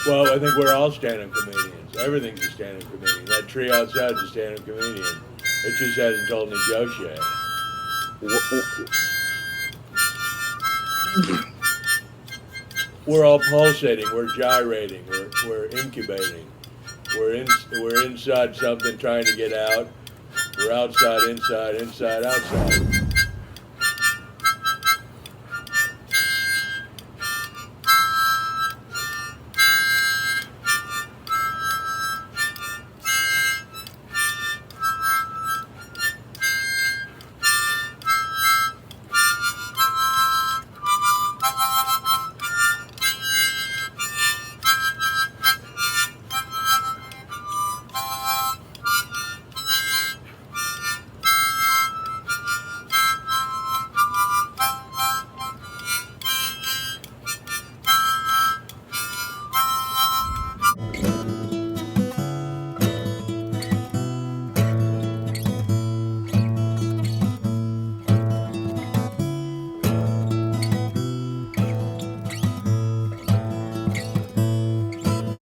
Well, I think we're all stand-up comedians. Everything's a stand-up comedian. That tree outside's a stand-up comedian. It just hasn't told any jokes yet. We're all pulsating. We're gyrating. We're incubating. We're inside something trying to get out. We're outside, inside, inside, outside.